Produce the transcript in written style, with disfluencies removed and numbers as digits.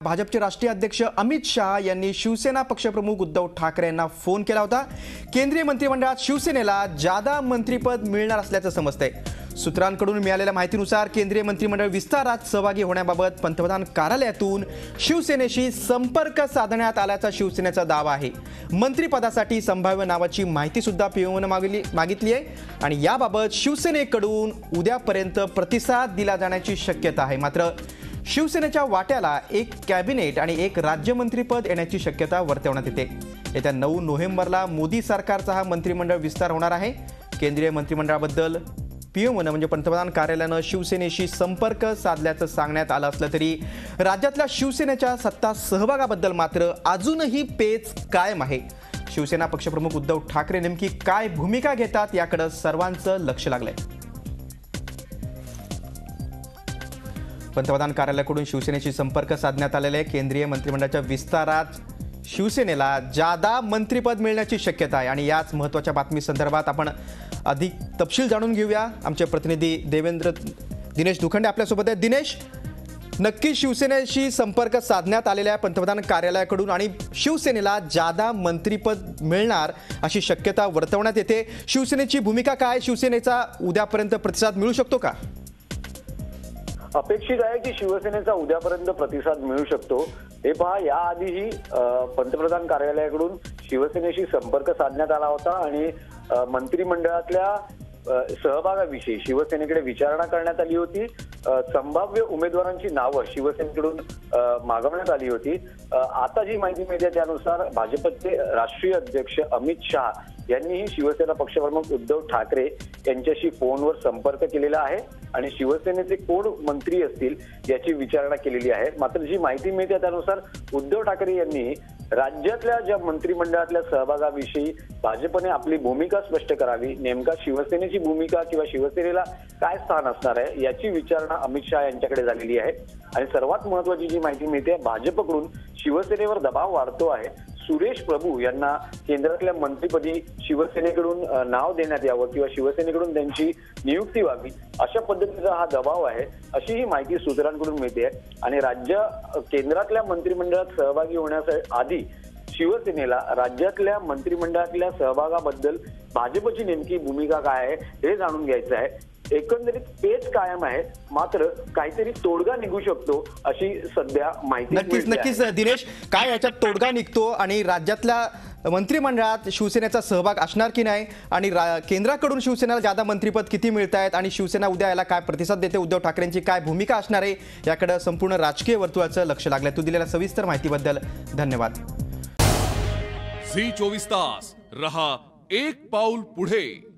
भाजपचे राष्ट्रीय अध्यक्ष अमित शाह यांनी शिवसेना पक्षप्रमुख उद्धव ठाकरे यांना फोन केला होता। केंद्रीय मंत्रिमंडळात शिवसेनेला जादा मंत्रिपद मिळणार असल्याचं समजतंय। सूत्रांकडून मिळालेल्या माहितीनुसार केंद्रीय मंत्रिमंडळ विस्तारात सहभागी होण्याबाबत पंतप्रधान कार्यालयातून शिवसेनेशी संपर्क साधण्यात आल्याचा शिवसेनेचा दावा आहे। मंत्रिपदासाठी संभाव्य नावाची माहिती सुद्धा पीएमओने मागितली आहे आणि याबाबत शिवसेनेकडून उद्यापर्यंत प्रतिसाद दिला जाण्याची शक्यता आहे। मात्र शिवसेनेच्या वाट्याला एक कॅबिनेट आणि एक राज्यमंत्रीपद येण्याची शक्यता वर्तवण्यात येते। येत्या 9 नोव्हेंबरला मोदी सरकारचा हा मंत्रिमंडळ विस्तार होणार आहे। केंद्रीय मंत्रिमंडळाबद्दल पीएमओने म्हणजे पंतप्रधान कार्यालयाने शिवसेनेशी संपर्क साधल्याचं सांगण्यात आलं असलं तरी राज्यातल्या शिवसेनेच्या सत्ता सहभागाबद्दल मात्र अजूनही पेच कायम आहे। शिवसेना पक्षप्रमुख उद्धव ठाकरे नेमकी काय भूमिका घेतात याकडे सर्वांचं लक्ष लागलंय। पंतप्रधान कार्यालयाकडून शिवसेनेशी संपर्क साधण्यात आलेले केंद्रीय मंत्रिमंडळाच्या विस्तारात शिवसेनेला जादा मंत्रिपद मिळण्याची शक्यता आहे आणि याच महत्त्वाच्या बातमी संदर्भात आपण अधिक तपशील जाणून घेऊया। आमचे प्रतिनिधी दिनेश दुखंडे आपल्यासोबत आहेत। दिनेश, नक्की शिवसेनेशी संपर्क साधण्यात आलेल्या पंतप्रधान कार्यालयाकडून आणि शिवसेनेला जादा मंत्रिपद मिळणार अशी शक्यता वर्तवण्यात येते। शिवसेनेची भूमिका काय? शिवसेनेचा उद्यापर्यंत प्रतिसाद मिळू शकतो का? अपेक्षित आहे की शिवसेनेचा उद्यापर्यंत प्रतिसाद मिळू शकतो। हे पहा, याआधीही पंतप्रधान कार्यालयाकडून शिवसेनेशी संपर्क साधण्यात आला होता आणि मंत्रिमंडळातल्या सहभागाविषयी शिवसेनेकडे विचारणा करण्यात आली होती। संभाव्य उमेदवारांची नावं शिवसेनेकडून मागवण्यात आली होती। आता जी माहिती मिळते त्यानुसार भाजपचे राष्ट्रीय अध्यक्ष अमित शाह यांनीही शिवसेना पक्षप्रमुख उद्धव ठाकरे यांच्याशी फोनवर संपर्क केलेला आहे आणि शिवसेनेचे कोण मंत्री असतील याची विचारणा केलेली आहे। मात्र जी माहिती मिळते त्यानुसार उद्धव ठाकरे यांनी राज्यातल्या ज्या मंत्रिमंडळातल्या सहभागाविषयी भाजपने आपली भूमिका स्पष्ट करावी, नेमका शिवसेनेची भूमिका किंवा शिवसेनेला काय स्थान असणार आहे याची विचारणा अमित शाह यांच्याकडे झालेली आहे। आणि सर्वात महत्त्वाची जी माहिती मिळते भाजपकडून शिवसेनेवर दबाव वाढतो आहे। सुरेश प्रभू यांना केंद्रातल्या मंत्रिपदी शिवसेनेकडून नाव देण्यात यावं किंवा शिवसेनेकडून त्यांची नियुक्ती व्हावी अशा पद्धतीचा हा दबाव आहे, अशी ही माहिती सूत्रांकडून मिळते। आणि केंद्रातल्या मंत्रिमंडळात सहभागी होण्याआधी शिवसेनेला राज्यातल्या मंत्रिमंडळातल्या सहभागाबद्दल भाजपची नेमकी भूमिका काय आहे हे जाणून घ्यायचं आहे। एकंदरीत पेच कायम आहे, मात्र काहीतरी तोडगा निघू शकतो अशी सध्या माहिती। नक्कीच दिनेश, काय याच्यात तोडगा निघतो आणि राज्यातल्या मंत्रिमंडळात शिवसेनेचा सहभाग असणार की नाही आणि केंद्राकडून शिवसेनेला जादा मंत्रिपद किती मिळत आहेत आणि शिवसेना उद्या याला काय प्रतिसाद देते, उद्धव ठाकरेंची काय भूमिका असणार आहे याकडे संपूर्ण राजकीय वर्तुळाचं लक्ष लागलंय। तू दिलेल्या सविस्तर माहितीबद्दल धन्यवाद। झी 24 तास रहा एक पाऊल पुढे।